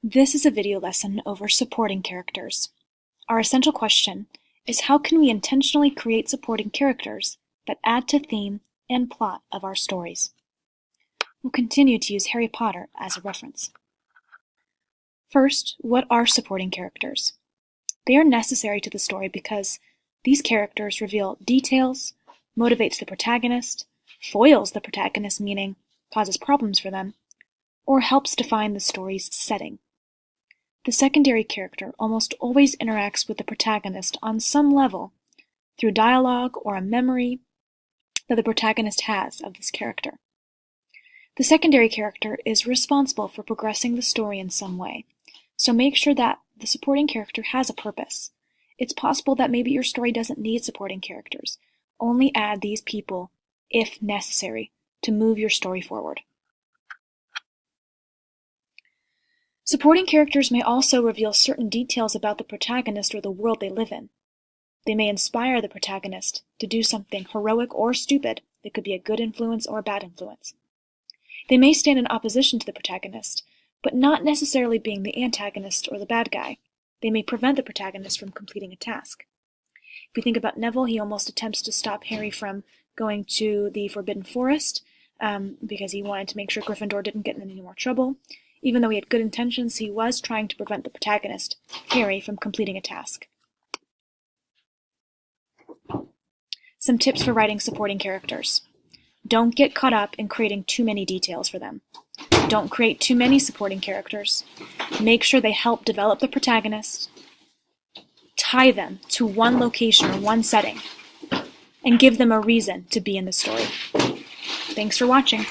This is a video lesson over supporting characters. Our essential question is how can we intentionally create supporting characters that add to theme and plot of our stories? We'll continue to use Harry Potter as a reference. First, what are supporting characters? They are necessary to the story because these characters reveal details, motivates the protagonist, foils the protagonist, meaning causes problems for them, or helps define the story's setting. The secondary character almost always interacts with the protagonist on some level through dialogue or a memory that the protagonist has of this character. The secondary character is responsible for progressing the story in some way, so make sure that the supporting character has a purpose. It's possible that maybe your story doesn't need supporting characters. Only add these people, if necessary, to move your story forward. Supporting characters may also reveal certain details about the protagonist or the world they live in. They may inspire the protagonist to do something heroic or stupid that could be a good influence or a bad influence. They may stand in opposition to the protagonist, but not necessarily being the antagonist or the bad guy. They may prevent the protagonist from completing a task. If we think about Neville, he almost attempts to stop Harry from going to the Forbidden Forest because he wanted to make sure Gryffindor didn't get in any more trouble. Even though he had good intentions, he was trying to prevent the protagonist, Harry, from completing a task. Some tips for writing supporting characters. Don't get caught up in creating too many details for them. Don't create too many supporting characters. Make sure they help develop the protagonist. Tie them to one location or one setting, and give them a reason to be in the story. Thanks for watching.